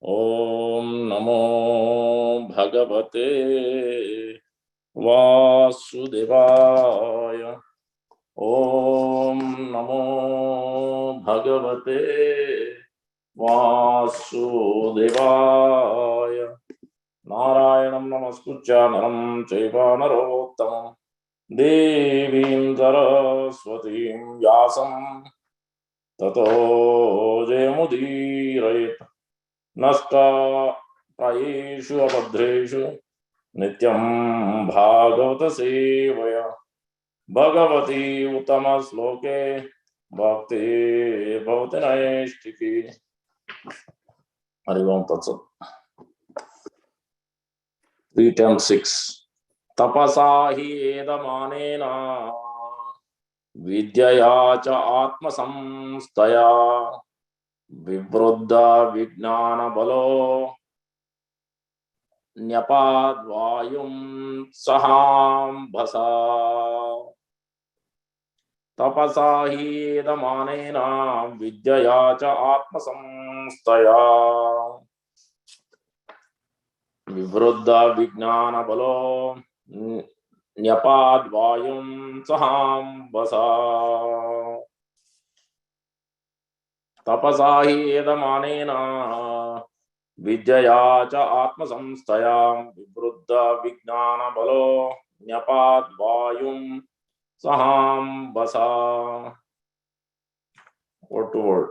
Om Namo Bhagavate Vasudevaya. Om Namo Bhagavate Vasudevaya. Narayanam Namaskutcha Naram Chaiva Narottamam Devim Saraswatim Vyasam Tato Jayamudirayat Nasta Prayeshu Abhadreshu Nityam Bhagavata Sevaya Bhagavati Uttama Sloke Bhakti Bhavati Naishtiki. Hari Om Tat Sat. 3:6 Tapasa hi edamanena vidyaya cha atma samstaya vivruddha vijnana balo Nyapadvayum saham bhasa. Tapasa hi damanena vidyaya cha atma samstaya vivruddha vijnana balo Nyapadvayum saham bhasa. Tapasa hi damanena Vidyaya cha atma samstayam vivruddha vijnana balo Nyapad saham basa. Word to word.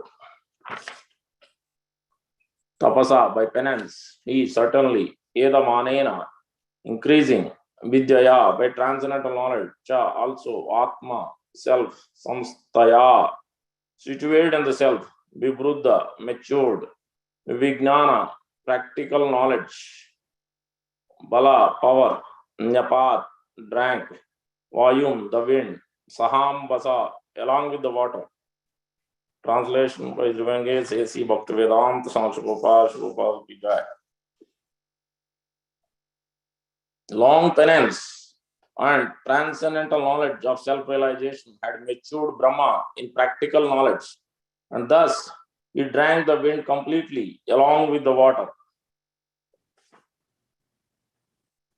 Tapasa, by penance, he certainly, edamanena, increasing, vidyaya, by transcendental knowledge, cha, also, atma, self, samstaya, situated in the self, vivruddha, matured, vijnana, practical knowledge, bala, power, nyapad, drank, vayum, the wind, saham basa, along with the water. Translation by Juvenge Sesi Bhaktivedanta Sanskrupa Shrupa Vijay. Long penance and transcendental knowledge of self-realization had matured Brahma in practical knowledge, and thus he drank the wind completely along with the water.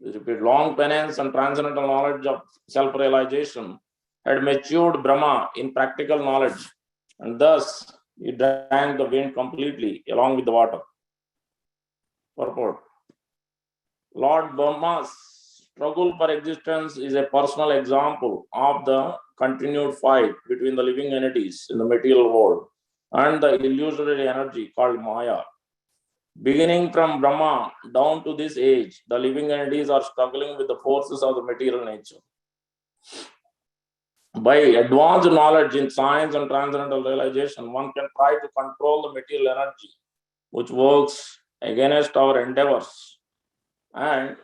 Repeat, long penance and transcendental knowledge of self-realization had matured Brahma in practical knowledge, and thus he drank the wind completely along with the water. Purport. Lord Brahma's struggle for existence is a personal example of the continued fight between the living entities in the material world and the illusory energy called Maya. Beginning from Brahma down to this age, the living entities are struggling with the forces of the material nature. By advanced knowledge in science and transcendental realization, one can try to control the material energy, which works against our endeavors. And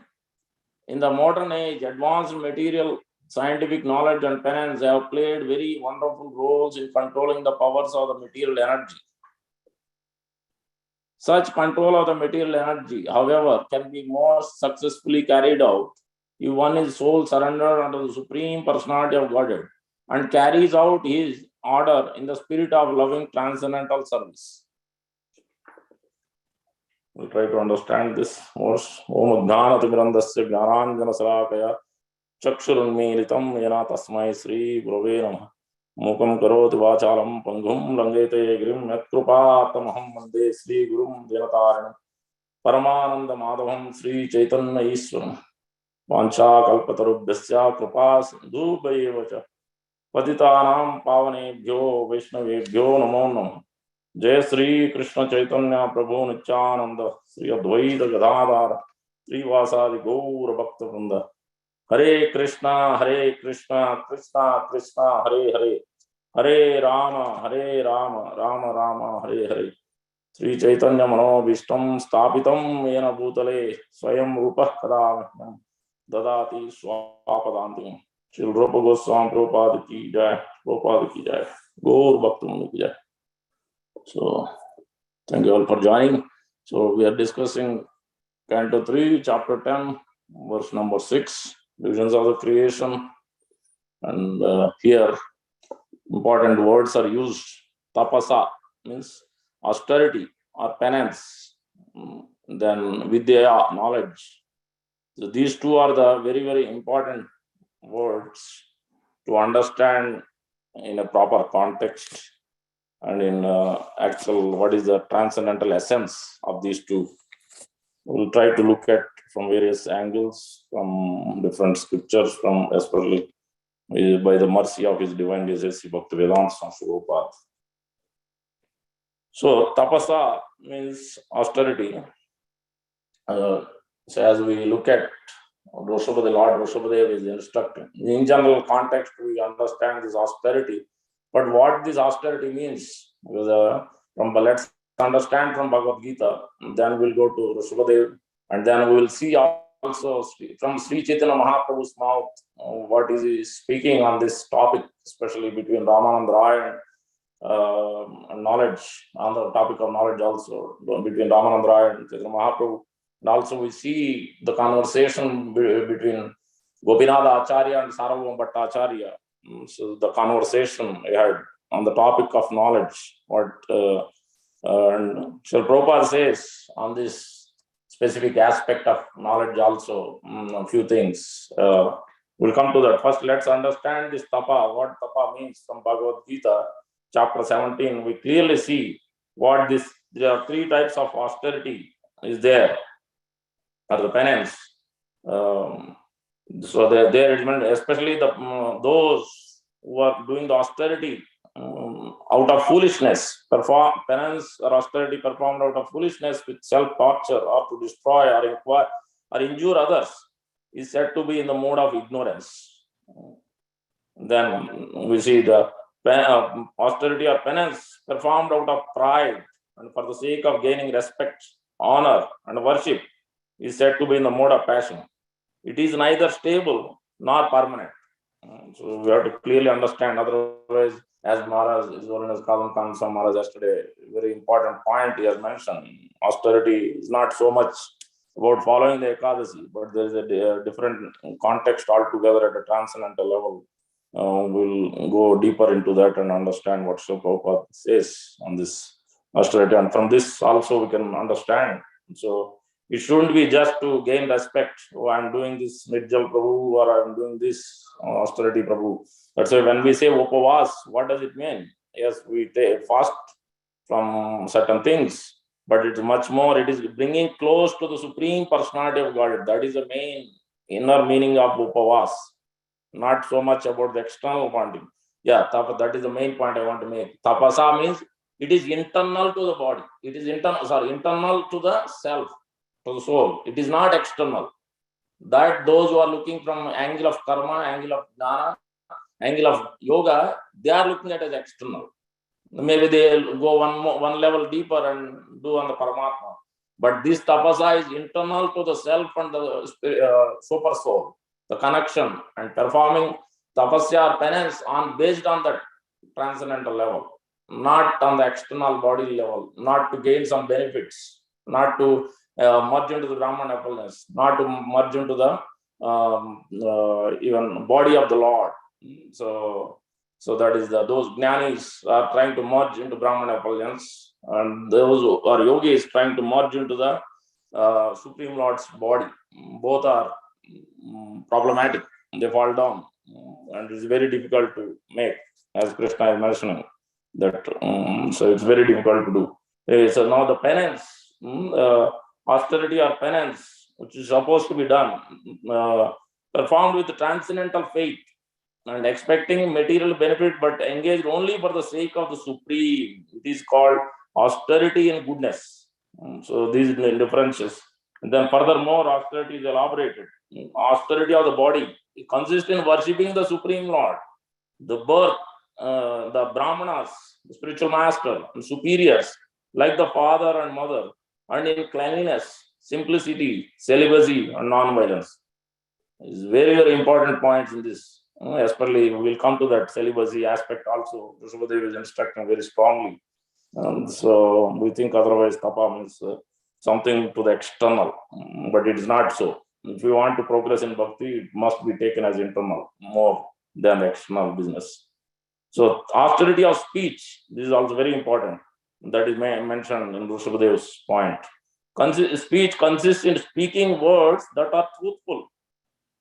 in the modern age, advanced material scientific knowledge and penance have played very wonderful roles in controlling the powers of the material energy. Such control of the material energy, however, can be most successfully carried out if one is soul surrendered unto the Supreme Personality of Godhead and carries out his order in the spirit of loving transcendental service. We'll try to understand this verse. Om Adhanati Grandasya Jnananjana Sarakaya Chakshurunmilitam Yana Tasmai Sri Gurave Namah Mukam Karoti Vachalam Pangum Langete Grim Yatkrupatamaham Mande Sri Gurum Dinataranam Paramananda Madhavam Sri Chaitanya Ishwaram Vancha Kalpatarubhyasya Kripas Dubhayevacha Patitanam Pavanebhyo Vaishnavebhyo Namo Namah Jai Sri Krishna Chaitanya Prabhu Nityananda Sri Advaita Gadadhara Sri Vasadi Gaura Bhakta Vrinda Hare Krishna Krishna Krishna Hare Hare Hare Rama Rama Rama Hare Hare Sri Chaitanya Manobhishtam Stapitam Yena Bhutale Swayam Rupa Kadam Dadati Swapadantim Shri Rupa Goswami Prabhupada Ki Jai Gaur Bhakta Muni Ki Jai. So, thank you all for joining. So, we are discussing Canto 3, Chapter 10, verse number 6, Divisions of the Creation. And here, important words are used. Tapasa means austerity or penance. then vidya, knowledge. So these two are the very, very important words to understand in a proper context and in actual what is the transcendental essence of these two. We'll try to look at from various angles, from different scriptures, from especially by the mercy of His Divine Grace, Bhaktivedanta Swami Prabhupada. So tapasa means austerity. So as we look at Roshabade, Lord Roshabadeva is instructing. In general context, we understand this austerity, but what this austerity means, because let's understand from Bhagavad Gita, then we'll go to Roshabadeva, and then we will see also from Sri Chaitanya Mahaprabhu's mouth what is he speaking on this topic, especially between Ramananda Rai and knowledge, on the topic of knowledge also, between Ramananda Rai and Chaitanya Mahaprabhu. And also we see the conversation between Gopinatha Acharya and Sarvabhauma Bhattacharya. So the conversation we had on the topic of knowledge, what and Srila Prabhupada says on this specific aspect of knowledge also, a few things. We'll come to that. First, let's understand this tapa, what tapa means from Bhagavad Gita, chapter 17. We clearly see what this, there are three types of austerity is there, or the penance. So there is, especially the those who are doing the austerity out of foolishness, perform penance or austerity performed out of foolishness with self-torture or to destroy or inquire or injure others, is said to be in the mode of ignorance. Then we see the austerity or penance performed out of pride and for the sake of gaining respect, honor, and worship, is said to be in the mode of passion. It is neither stable nor permanent. So we have to clearly understand, otherwise, as Maharaj, His Holiness Kadam Khan Maharaj yesterday, very important point he has mentioned, austerity is not so much about following the Ekadasi, but there is a different context altogether at a transcendental level. We'll go deeper into that and understand what Srila Prabhupada says on this austerity. And from this also we can understand. So it shouldn't be just to gain respect. Oh, I'm doing this Nirjal Prabhu, or I'm doing this austerity Prabhu. That's why when we say Upavas, what does it mean? Yes, we fast from certain things, but it's much more, it is bringing close to the Supreme Personality of Godhead. That is the main inner meaning of Upavas, not so much about the external wanting. Yeah, that is the main point I want to make. Tapasa means it is internal to the body. It is internal to the self, to the soul. It is not external. That those who are looking from angle of karma, angle of jnana, angle of yoga, they are looking at as external. Maybe they will go one level deeper and do on the Paramatma. But this tapasa is internal to the self and the super soul, the connection, and performing tapasya or penance based on that transcendental level, not on the external body level, not to gain some benefits, not to merge into the Brahman appleness, not to merge into the even body of the Lord. So that is those jnanis are trying to merge into Brahman effulgence, and those who are yogis trying to merge into the Supreme Lord's body. Both are problematic. They fall down, and it's very difficult to make, as Krishna is mentioning. That so it's very difficult to do. So now the penance, austerity or penance, which is supposed to be done, performed with transcendental faith and expecting material benefit, but engaged only for the sake of the Supreme. It is called austerity and goodness. So these differences. And then furthermore, austerity is elaborated. Austerity of the body, it consists in worshipping the Supreme Lord. The birth, the Brahmanas, the spiritual master, and superiors, like the father and mother, and in cleanliness, simplicity, celibacy, and non-violence. It's very, very important points in this. Especially, we will come to that celibacy aspect also. Rishabhadev is instructing very strongly. So we think otherwise tapa means something to the external, but it is not so. If you want to progress in bhakti, it must be taken as internal more than the external business. So austerity of speech, this is also very important. That is mentioned in Rishabhadev's point. Speech consists in speaking words that are truthful,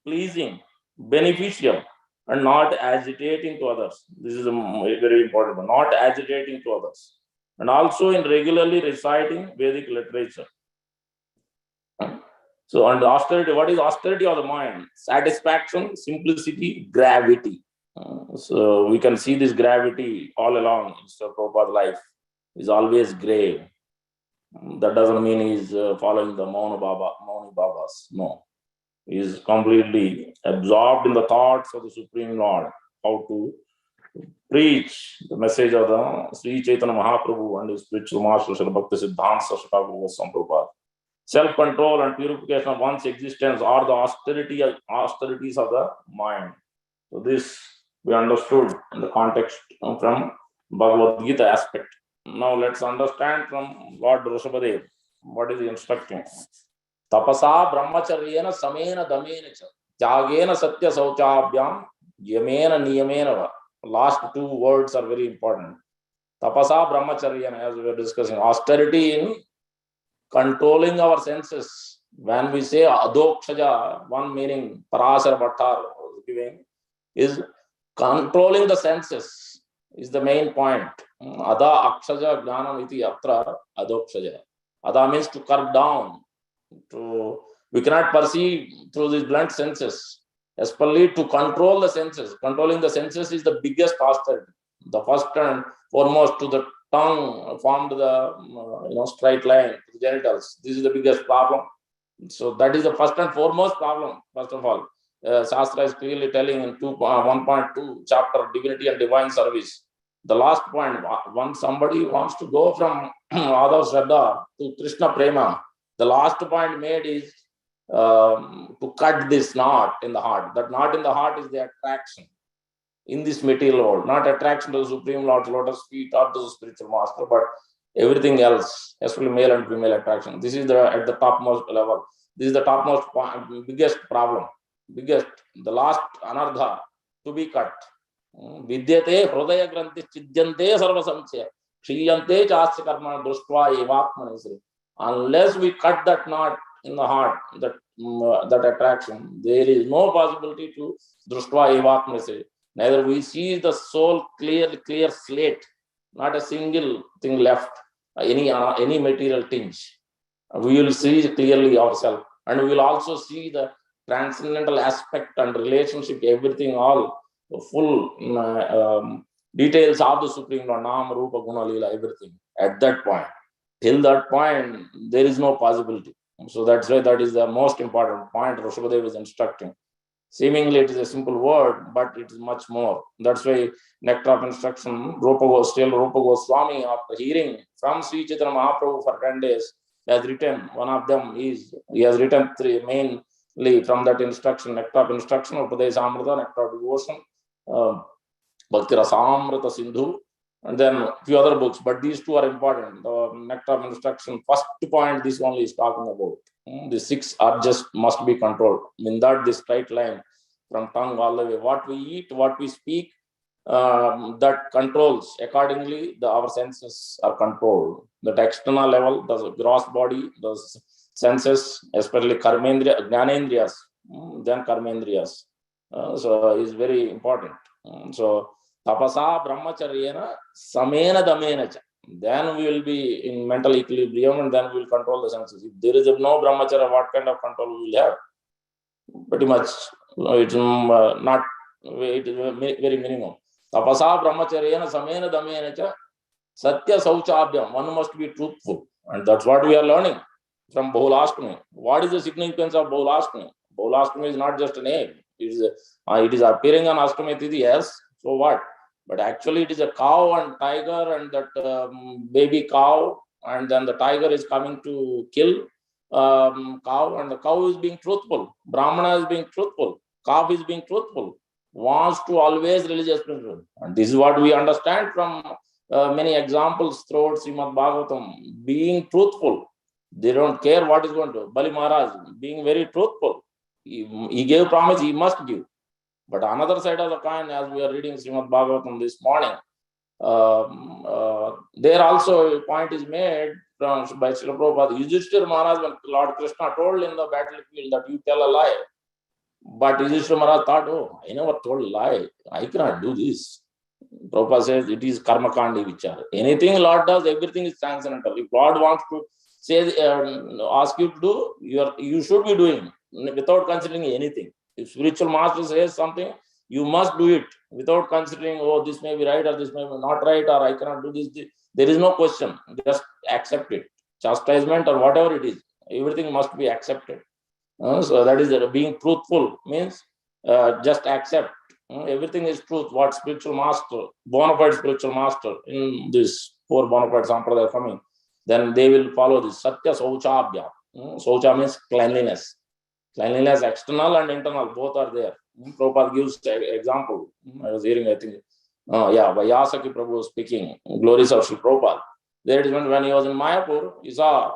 pleasing, beneficial, and not agitating to others. This is a very important one. Not agitating to others. And also in regularly reciting Vedic literature. So, and austerity, what is austerity of the mind? Satisfaction, simplicity, gravity. So we can see this gravity all along in Sri Prabhupada's life. Is always grave. That doesn't mean he's following the Mauni Babas. No. He is completely absorbed in the thoughts of the Supreme Lord, how to preach the message of the Sri Chaitanya Mahaprabhu and his spiritual master, Sri Bhakti Siddhanta Saraswati Goswami Prabhupada. Self-control and purification of one's existence are the austerities of the mind. So this we understood in the context from Bhagavad Gita aspect. Now let's understand from Lord Rishabhadev what is he instructing. Tapasa brahmacharyena samena damena cha tyagena satya sauchabhyam yamena niyamena va. Last two words are very important. Tapasa brahmacharyena, as we were discussing, austerity in controlling our senses. When we say adokshaja, one meaning Parasara Bhattar giving is controlling the senses is the main point. Ada akshaja jnanam iti atra adokshaja. Ada means to curb down. We cannot perceive through these blunt senses, especially to control the senses. Controlling the senses is the biggest austerity. The first and foremost to the tongue formed the straight line to the genitals. This is the biggest problem. So that is the first and foremost problem. First of all, Shastra is clearly telling in 1.2 chapter Divinity and Divine Service. The last point, when somebody wants to go from Adav Shraddha to Krishna Prema, the last point made is to cut this knot in the heart. That knot in the heart is the attraction in this material world, not attraction to the Supreme Lord's lotus feet or to the spiritual master, but everything else, especially male and female attraction. This is at the topmost level. This is the topmost biggest problem, the last anardha to be cut. Vidyate hridaya granthi chidyante sarva samsaya kshiyante chasya karma drushtva evatmanasri. Unless we cut that knot in the heart, that attraction, there is no possibility to drushtva evatmanasri. Neither we see the soul clear slate, not a single thing left, any material tinge. We will see clearly ourselves, and we will also see the transcendental aspect and relationship, everything, all full details of the Supreme Lord, Nam, Rupa, Guna, Leela, everything. At that point, till that point, there is no possibility. So that's why that is the most important point Rishabhadev is instructing. Seemingly it is a simple word, but it is much more. That's why nectar of instruction, Rupa Goswami, after hearing from Sri Chaitanya Mahaprabhu for 10 days, has written, one of them is, he has written three mainly from that instruction, nectar of instruction, Upadesa Amrita, nectar of devotion, Bhakti Rasamrita Sindhu, and then a few other books, but these two are important. The nectar of instruction, first point, this only is talking about. The six are just must be controlled. In that, this straight line from tongue all the way, what we eat, what we speak, that controls accordingly. Our senses are controlled. That external level, the gross body, the senses, especially karmendriya, jnanendriyas, then karmendriyas. So is very important. So tapasa brahmacharyena samena damena cha. Then we will be in mental equilibrium, and then we will control the senses. If there is no brahmacharya, what kind of control we will have? Pretty much, it's not. It is very minimum. Tapasa brahmacharyena samena damena cha satya sauchabhyam. One must be truthful, and that's what we are learning from Bolashtami. What is the significance of Bolashtami? Bolashtami is not just a name. It is appearing on Ashtami Tithi, yes. So what? But actually it is a cow and tiger, and that baby cow, and then the tiger is coming to kill cow, and the cow is being truthful. Brahmana is being truthful. Calf is being truthful. Wants to always religious principle. And this is what we understand from many examples throughout Srimad Bhagavatam. Being truthful. They don't care what is going to. Bali Maharaj being very truthful. He gave promise, he must give. But another side of the coin, as we are reading Srimad Bhagavatam this morning, There also a point is made by Srila Prabhupada. Yudhishthira Maharaj, when Lord Krishna told in the battlefield that you tell a lie, but Yudhishthira Maharaj thought, oh, I never told a lie. I cannot do this. Prabhupada says it is karma kandi vichara. Anything Lord does, everything is transcendental. If Lord wants to say, ask you to do, you should be doing without considering anything. If spiritual master says something, you must do it without considering, oh, this may be right or this may be not right, or I cannot do this. There is no question. Just accept it. Chastisement or whatever it is, everything must be accepted. So that is being truthful means just accept. Everything is truth. What spiritual master, bona fide spiritual master in this four bona fide sampradaya coming, then they will follow this satya sauchabhya. Saucha means cleanliness. Cleanliness, external and internal, both are there. Prabhupada gives example. I was hearing, I think, Vyasaki Prabhu was speaking, glories of Sri Prabhupada. There is when he was in Mayapur, he saw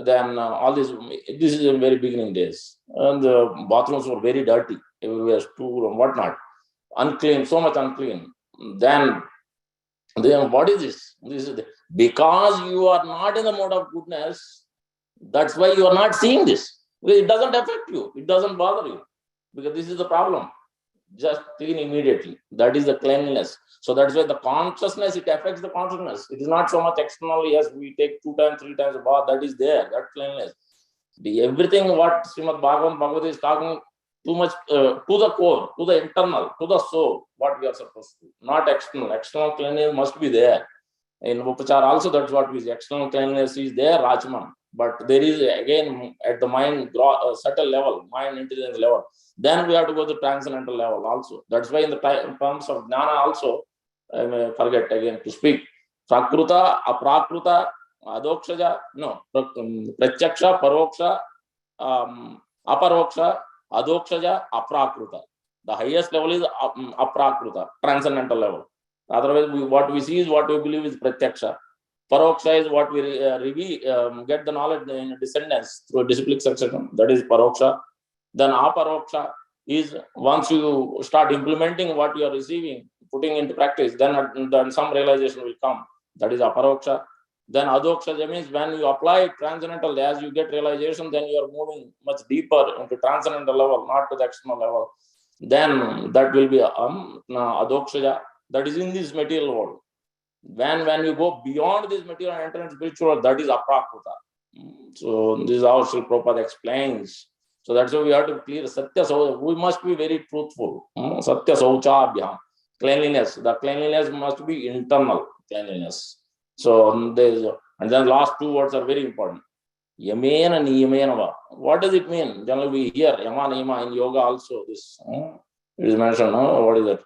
then all this is in very beginning days. And the bathrooms were very dirty, everywhere, stool and whatnot. Unclean, so much unclean. Then what is this? This is because you are not in the mode of goodness, that's why you are not seeing this. It doesn't affect you, it doesn't bother you, because this is the problem. Just clean immediately. That is the cleanliness. So that's why the consciousness, it affects the consciousness. It is not so much external. Yes, we take 2 times, 3 times a bath. That is there. That cleanliness. Everything what Srimad Bhagavad is talking too much to the core, to the internal, to the soul. What we are supposed to do, not external. External cleanliness must be there. In Upachar also, that's what we say. External cleanliness is there, Rajman. But there is again at the mind subtle level, mind intelligence level. Then we have to go to transcendental level also. That's why in the terms of jnana also, I may forget again to speak. Prakruta, aprakruta, adokshaja, no, pratyaksha, paroksha, aparoksha, adokshaja, aprakruta. The highest level is aprakruta, transcendental level. Otherwise, what we see is what we believe is pratyaksha. Paroksha is what we get the knowledge in descendants through disciplic succession. That is paroksha. Then aparoksha is once you start implementing what you are receiving, putting into practice, then some realization will come. That is aparoksha. Then adoksha means when you apply transcendental, as you get realization, then you are moving much deeper into transcendental level, not to the external level. Then that will be adoksha. That is in this material world. When you go beyond this material and enter into spiritual world, that is aprakruta. So this is how Sri Prabhupada explains. So that's why we have to clear satya. So we must be very truthful. Satya sauchabhyam. Cleanliness. The cleanliness must be internal cleanliness. So there's, and then last 2 words are very important. Yamena niyamena va. What does it mean? Generally we hear yama niyama in yoga also. This it is mentioned. What is it?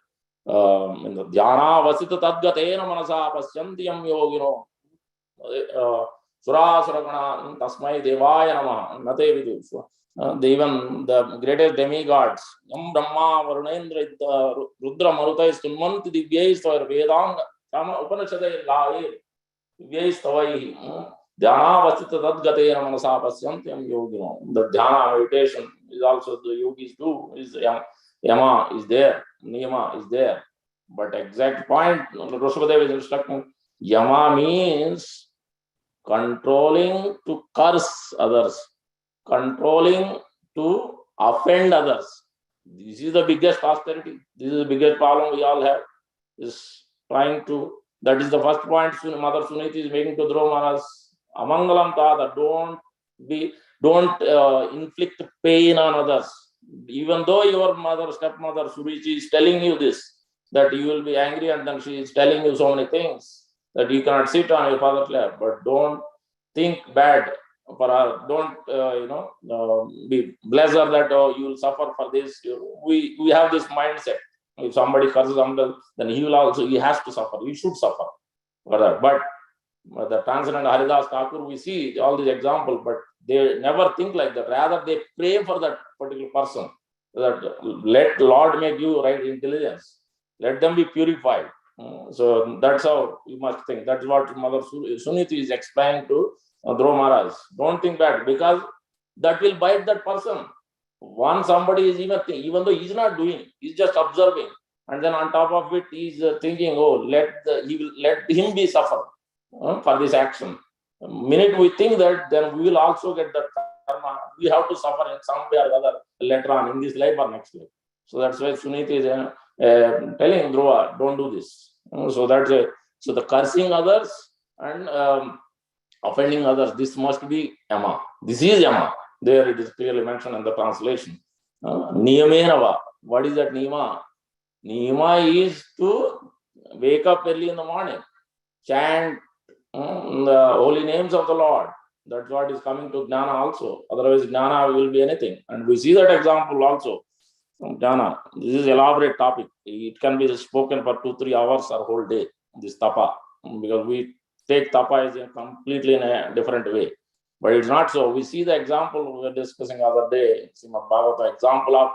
In the dhyana vasita tadgatena manasa pasyantiyam yogino surasaragana tasmai devaya namah nate vidu. Even the greatest demigods, Yam Brahma, Varunendra, Rudra, Marutai, Sunmanti, Divyais, or Vedanga, Kama Upanishadai, Lai, Divyais, Tavai, Dhyana, Vasita, Tadgate, Manasa, Pasyantyam, Yogino. The Dhyana meditation is also the yogis do, is Yama is there, Niyama is there. But exact point, Roshabadev is instructing, Yama means controlling to curse others. Controlling to offend others. This is the biggest austerity. This is the biggest problem we all have. Is trying to. That is the first point. Mother Suniti is making to Dhruva Maharaj. Amangalam tada. Don't inflict pain on others. Even though your mother, stepmother Surichi is telling you this, that you will be angry, and then she is telling you so many things that you cannot sit on your father's lap. But don't think bad for her. Don't be blessed that you will suffer for this. We have this mindset. If somebody curses somebody, then he has to suffer. He should suffer for that. But the transcendental Haridas Thakur, we see all these examples, but they never think like that. Rather, they pray for that particular person. That let Lord make you right intelligence. Let them be purified. So that's how you must think. That's what Mother Suniti is explaining to Dhruva Maharaj. Don't think bad, because that will bite that person. Once somebody is even though he's not doing, he's just observing. and then on top of it, he's thinking, oh, he will let him be suffer for this action. The minute we think that, then we will also get that karma. We have to suffer in some way or other later on in this life or next life. So that's why Sunita is telling Dhruva, don't do this. So that's so the cursing others and offending others, this must be yama. This is yama. There it is clearly mentioned in the translation. Niyamenava. What is that niyama? Niyama is to wake up early in the morning, chant the holy names of the Lord. That's what is coming to Jnana also. Otherwise, Jnana will be anything. And we see that example also from Jnana. This is elaborate topic. It can be spoken for 2-3 hours or whole day, this tapa. Because we take tapa as completely in a different way. But it's not so. We see the example we were discussing the other day, Srimad Bhagavata, example of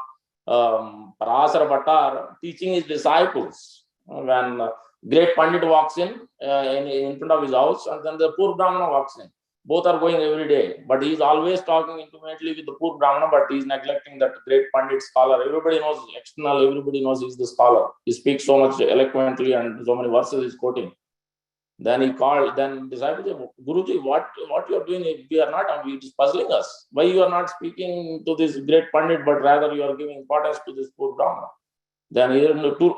Parasara Bhattar teaching his disciples. When great Pandit walks in front of his house, and then the poor Brahmana walks in. Both are going every day, but he is always talking intimately with the poor Brahmana, but he is neglecting that great Pandit scholar. Everybody knows external, everybody knows he is the scholar. He speaks so much eloquently and so many verses he is quoting. Then he called, then disciples said, Guruji, what you are doing, we are not, it is puzzling us. Why you are not speaking to this great Pandit, but rather you are giving importance to this poor Brahmana? Then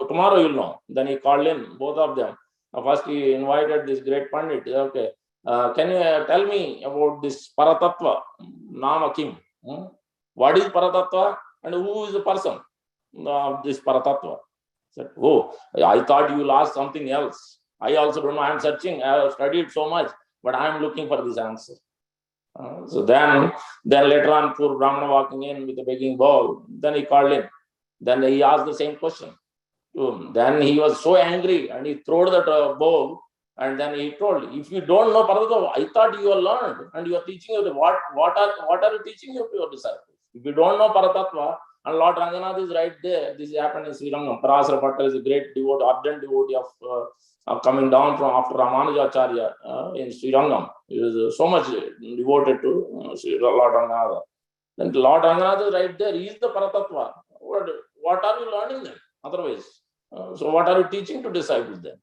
tomorrow you'll know. Then he called in both of them. First he invited this great Pandit. Okay, can you tell me about this Paratattva, Nama Kim? What is Paratattva and who is the person of this Paratattva? He said, oh, I thought you will ask something else. I also don't know. I am searching. I have studied so much, but I am looking for this answer. So then later on, poor Brahmana walking in with a begging bowl. Then he called in. Then he asked the same question to him. Then he was so angry and he threw that bowl. And then he told, if you don't know Paratattva, I thought you are learned and you are teaching you what are you teaching you to your disciples? If you don't know Paratattva, and Lord Ranganath is right there. This happened in Sri Rangam. Parasara Bhattar is a great devotee, ardent devotee of coming down from after Ramanujacharya in Sri Rangam. He was so much devoted to Lord Ranganath. Then Lord Ranganath is right there. He is the Paratattva. What are you learning then? Otherwise, so what are you teaching to disciples then?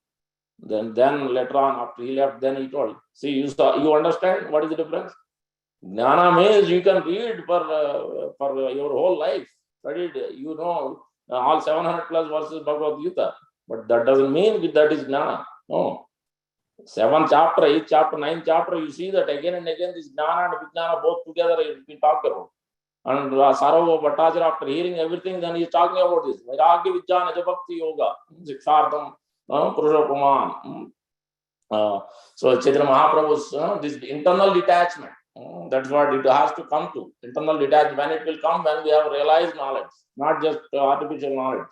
Then later on, after he left, then he told, see, you understand what is the difference? Jnana means you can read for your whole life. Studied, you know, all 700 plus verses Bhagavad Gita. But that doesn't mean that is Jnana. No. 7th chapter, 8th chapter, 9th chapter, you see that again and again this Jnana and Vijnana both together we talked about. And Sarava Bhattacharya, after hearing everything, then he is talking about this. Vairagya Vijnana Bhakti Yoga, Sikshardham, Purushopaman. So Chaitanya Mahaprabhu's this internal detachment. That's what it has to come to. Internal detachment. When it will come, when we have realized knowledge, not just artificial knowledge.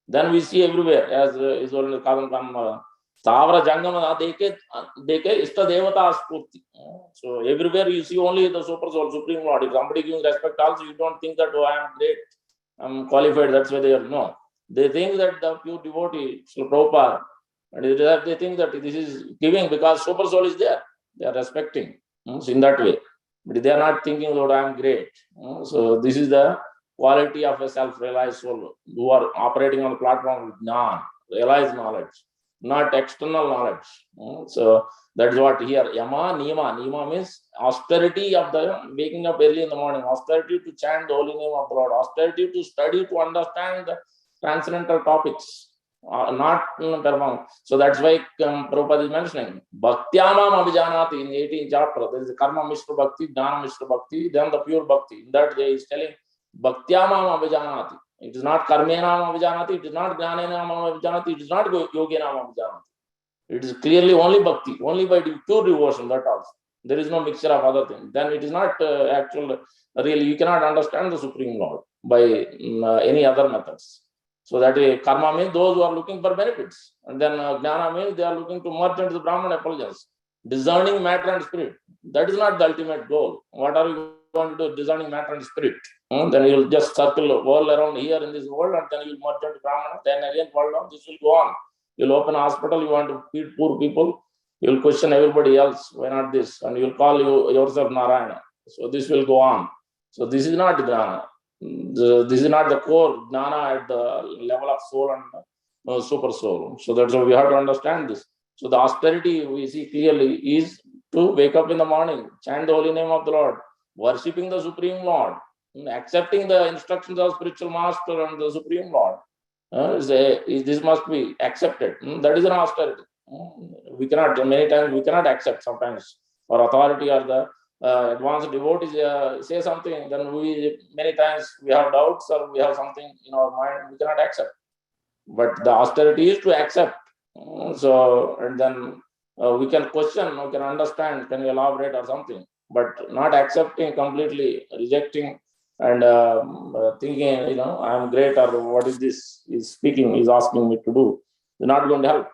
Then we see everywhere, as is only Kadam Kam. Stavra Jangama Deke Ista Devata Spurti. So everywhere you see only the super soul, Supreme Lord. If somebody giving respect also, you don't think that, oh, I am great, I am qualified, that's why they are. No. They think that the pure devotee, Srila Prabhupada, and they think that this is giving because super soul is there. They are respecting in that way. But they are not thinking that I am great. So this is the quality of a self-realized soul who are operating on the platform with Jnana, realized knowledge, not external knowledge. So that's what here, Yama, Niyama. Niyama means austerity of the waking up early in the morning, austerity to chant the holy name of the Lord, austerity to study, to understand the transcendental topics, not karma. So that's why Prabhupada is mentioning, Bhaktyamam Abhijanati in 18th chapter. There is a karma Mishra Bhakti, Jnana Mishra Bhakti, then the pure Bhakti. In that way, he is telling Bhaktyamam Abhijanati. It is not Karmenam Abhijanati, it is not Jnanenam Abhijanati, it is not Yogenam Abhijanati. It is clearly only Bhakti, only by pure devotion, that also. There is no mixture of other things. Then it is not actual, really, you cannot understand the Supreme Lord by any other methods. So that karma means those who are looking for benefits. And then jnana means they are looking to merge into the Brahman effulgence. Discerning matter and spirit. That is not the ultimate goal. What are you going to do? Discerning matter and spirit. Then you will just circle all around here in this world and then you will merge into Brahman. Then again fall down. This will go on. You will open a hospital. You want to feed poor people. You will question everybody else. Why not this? And you will call yourself Narayana. So this will go on. So this is not jnana. This is not the core jnana at the level of soul and super soul. So that's why we have to understand this. So the austerity we see clearly is to wake up in the morning, chant the holy name of the Lord, worshipping the Supreme Lord, accepting the instructions of spiritual master and the Supreme Lord. This must be accepted. That is an austerity. We cannot, many times we cannot accept sometimes, or authority or the advanced devotees say something, then we many times we have doubts or we have something in our mind we cannot accept. But the austerity is to accept. So, and then we can question, we can understand, can you elaborate or something, but not accepting completely, rejecting and thinking, I'm great or what is this? Is speaking, is asking me to do. It's not going to help.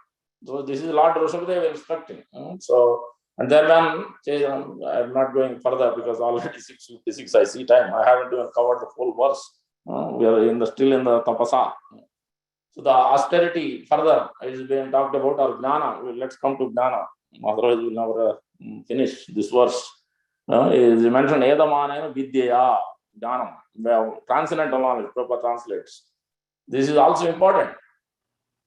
So this is Lord Rishabhadeva instructing. So, and then I'm not going further because already 6:56 I see time. I haven't even covered the full verse. We are still in the tapasa. So the austerity further is being talked about, or jnana. Let's come to jnana. Otherwise, we'll never finish this verse. Is mentioned Edamanena Vidyaya Jnanam. Transcendental knowledge, Prabhupada translates. This is also important.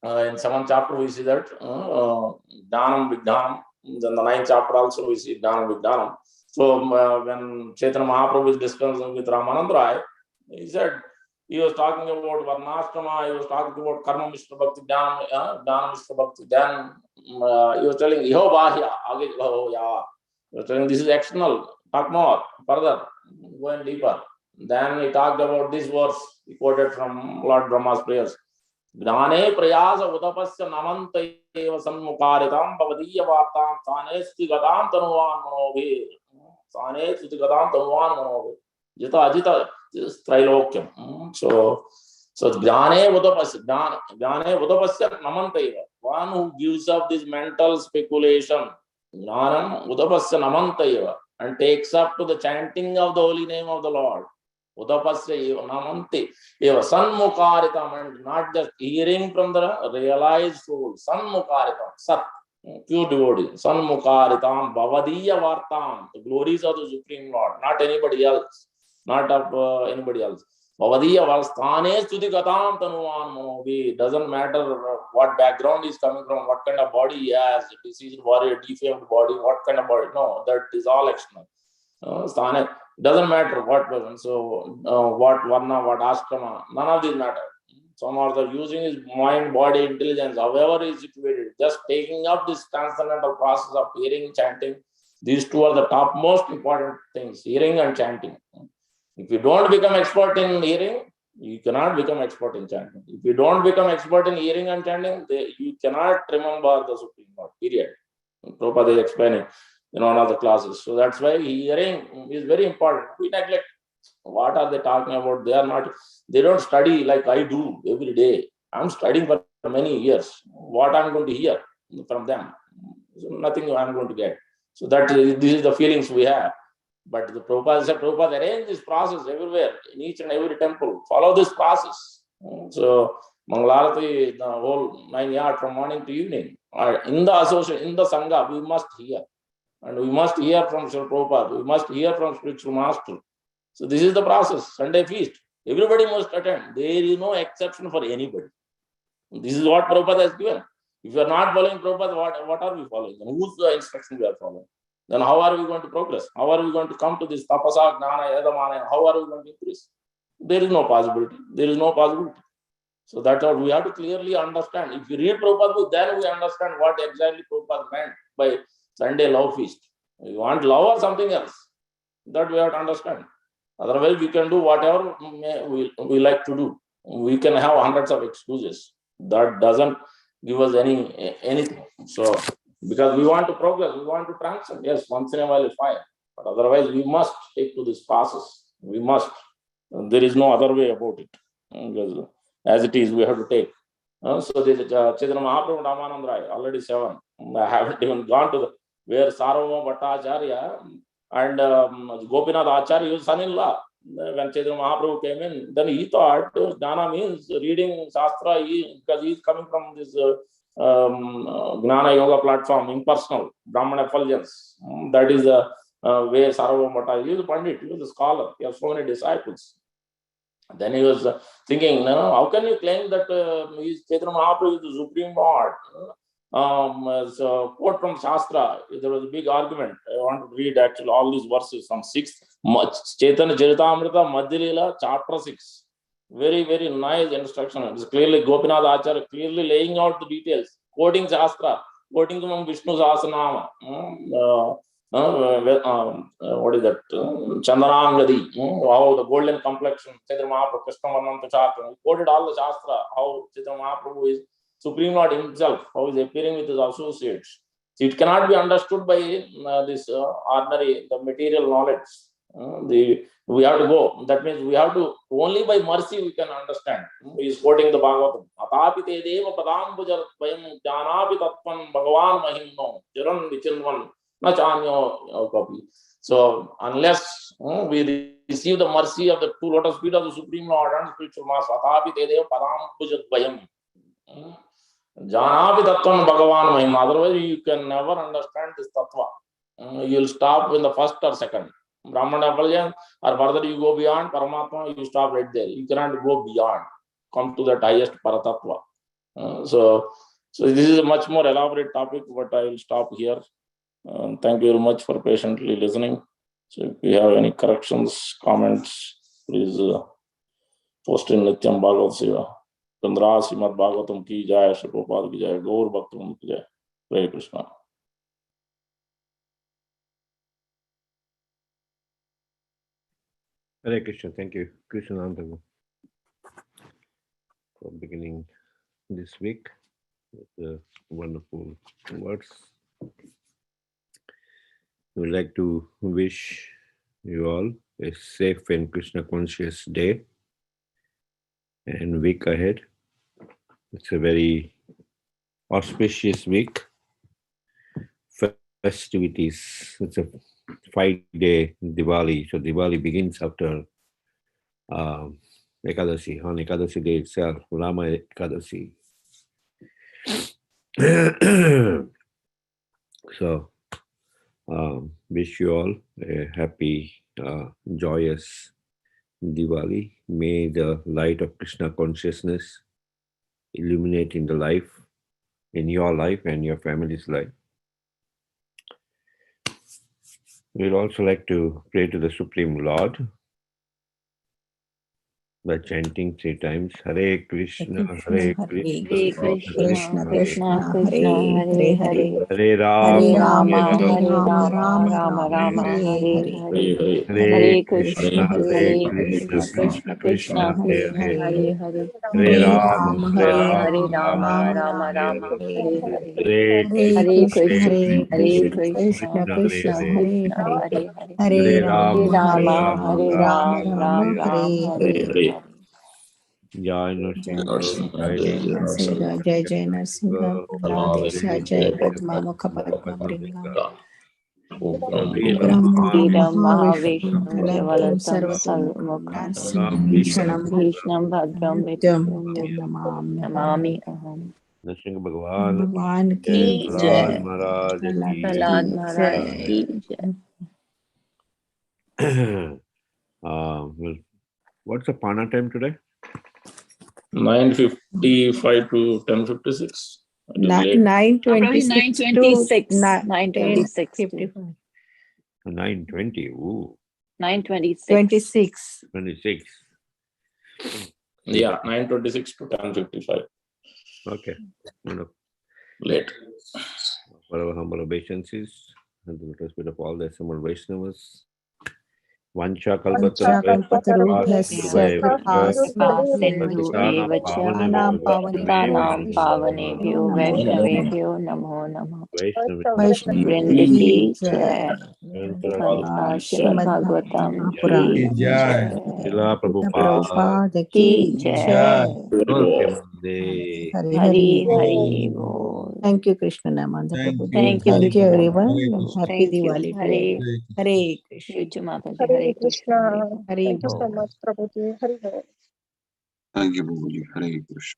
In 7th chapter, we see that Jnanam Vijnanam. Then the 9th chapter also, we see Jnanam Vijnanam. So when Chaitanya Mahaprabhu is discussing with Ramananda Rai, he said, he was talking about Varnashrama, he was talking about Karma Mishra Bhakti, Jnana Mishra Bhakti, then he was telling, Iho Bahya, Age Iho Ya. He was telling, this is external, talk more, further, going deeper. Then he talked about this verse, he quoted from Lord Brahma's prayers. Gnane prayasa udapasya namanta eva sanmukaritam bhavadiya vartam sane stigatam tanuvan manobhir. Sane stigatam tanuvan manobhir. Jita ajita is trilokyam. So Gnane udapasya namanta eva. One who gives up this mental speculation, Gnanam udapasya namanta eva, and takes up to the chanting of the holy name of the Lord. Udapasya namanti eva sanmukaritam, and not just hearing from the realized soul. Sanmukaritam, sat, pure devotee. Sanmukaritam bhavadiya vartam, the glories of the Supreme Lord, not anybody else, not of anybody else. Bhavadiya varstane stuti gatam tanuvan manovi. Doesn't matter what background is coming from, what kind of body he has, diseased body, defamed body, what kind of body. No, that is all external. Sthane, doesn't matter what person, so what varna, what ashrama, none of these matter. Some are using his mind, body, intelligence, however he is situated, just taking up this transcendental process of hearing, chanting. These two are the top most important things, hearing and chanting. If you don't become expert in hearing, you cannot become expert in chanting. If you don't become expert in hearing and chanting, you cannot remember the Supreme Lord, period. Prabhupada is explaining in one of the classes. So that's why hearing is very important. We neglect. What are they talking about? They don't study like I do every day. I'm studying for many years. What I'm going to hear from them? So nothing I'm going to get. So this is the feelings we have. But the Prabhupada arranged this process everywhere, in each and every temple. Follow this process. So Mangalarati, the whole 9 yards from morning to evening. In the association, in the Sangha, we must hear. And we must hear from Srila Prabhupada. We must hear from spiritual master. So this is the process. Sunday feast. Everybody must attend. There is no exception for anybody. This is what Prabhupada has given. If you are not following Prabhupada, what are we following? And whose instruction we are following? Then how are we going to progress? How are we going to come to this tapasa, gnana, yadamana? How are we going to increase? There is no possibility. There is no possibility. So that's what we have to clearly understand. If you read Prabhupada book, then we understand what exactly Prabhupada meant by Sunday love feast. You want love or something else? That we have to understand. Otherwise, we can do whatever we like to do. We can have hundreds of excuses. That doesn't give us anything. So, because we want to progress, we want to transcend. Yes, once in a while is fine. But otherwise, we must take to this process. We must. There is no other way about it. Because as it is, we have to take. So this Chaitanya Mahaprabhu Ramananda Rai, already 7. I haven't even gone to where Sarvabhauma Bhattacharya and Gopinath Acharya, his son-in-law. When Chaitanya Mahaprabhu came in, then he thought Jnana means reading Shastra, because he is coming from this Gnana Yoga platform, impersonal, Brahman effulgence. That is where Sarvabhauma Bhattacharya, he was a Pandit, he was a scholar, he has so many disciples. Then he was thinking, no, how can you claim that Chaitanya Mahaprabhu is the Supreme Lord? So quote from Shastra, there was a big argument. I want to read actually all these verses from 6th Chaitanya Charitamrita Madhyalila chapter 6. Very, very nice instruction. It's clearly Gopinath Acharya clearly laying out the details, quoting Shastra, quoting from Vishnu Sahasranama. What is that? Chandanangadi, how the golden complexion, Chaitanya Mahaprabhu, Krsna Namananda Chakra. He quoted all the Shastra, how Chaitanya Mahaprabhu is Supreme Lord himself, how he is appearing with his associates. So it cannot be understood by this ordinary, the material knowledge. We have to go. That means we have to, only by mercy we can understand. He is quoting the Bhagavatam. Atapi te deva padambujar vayam janapi tatvan bhagavan mahimno jaran vichinvan na chanyo kapi. So unless we receive the mercy of the two lotus feet of the Supreme Lord and spiritual master, Atapi te deva padambujar vayam janapi tatvan bhagavan mahimno. Otherwise you can never understand this tattva. You will stop in the first or second. Brahmana Palyan, or further you go beyond Paramatma, you stop right there. You cannot go beyond, come to that highest Paratatva. So this is a much more elaborate topic, but I will stop here. Thank you very much for patiently listening. So if you have any corrections, comments, please post in Nityam Bhagavad Seva. Chandra Srimad Bhagavatam ki jai, Shapopad ki jai, Gaur Bhaktam ki jai. Hare Krishna. Hare Krishna. Thank you, Krsna Namananda, for beginning this week with the wonderful words. We would like to wish you all a safe and Krishna conscious day and week ahead. It's a very auspicious week. Festivities. It's a 5-day Diwali. So Diwali begins after Ekadasi. On Ekadasi day itself, Rama Ekadasi. So wish you all a happy, joyous Diwali. May the light of Krishna consciousness illuminate in the life, in your life and your family's life. We'd also like to pray to the Supreme Lord by chanting 3 times Hare Krishna, Hare Krishna, Krishna Krishna Krishna, Hare Hare, Hare Rama, Hare Rama, Rama Rama, Hare Hare, Hare Krishna, Hare Krishna Krishna, Krishna, Hare Hare Hare, Hare, Hare Hare Rama, Rama, Hare Hare Rama, Rama, Rama Rama, Hare Hare, Hare Hare Krishna, Krishna, Hare Krishna, Krishna, Hare Krishna Hare, Krishna, Hare Hare, Hare Hare Rama, Hare Rama, Hare Rama, Ram, Ram Ram, Hare Hare. Jai Nrsimha, Jai Jai Nrsimha, Jai Jai Nrsimha, Pranadesha, Jai Padma Mukha Padma Bringa, Ugram Mahavishnu, Jalatam Sarvatomukham, Narsingh Vishnu, Bhisham Bhadram Namami Aham. Nrsimha Bhagwan, Bhagwan ki Prahlad jai, Maharaj Prahlad Maharaj ki jai. Well, what's the Pana time today? 9:55 to 10:56. 9:26 to 9:26. 9:20. Ooh. 9:26. 26. Yeah, 9:26 to 10:55. Okay. Late. For our humble obeisances and the respect of all the assembled Vaishnavas. Vancha Kalpatarubhyasya Kripa Sindhu Eva Cha Pranam Pavanebhyo Vaishnavebhyo Namo Namo Vrinda ki jai. Srimad Bhagavatam ki jai. Srila Prabhupada Ki ki jai. jai. Hari Hari Hari. Hari Bol. Thank you, Krsna Namananda Prabhuji. Thank you, Thank you, Krishna everyone. Namananda. Happy Thank you. Diwali to Hare. everyone. Hare Krishna. You too, Mataji. Hare Hare Krishna. Krishna. Hari Thank you so Bol. much, Prabhuji. Hare Hare. Thank you, Prabhuji. Hare Krishna.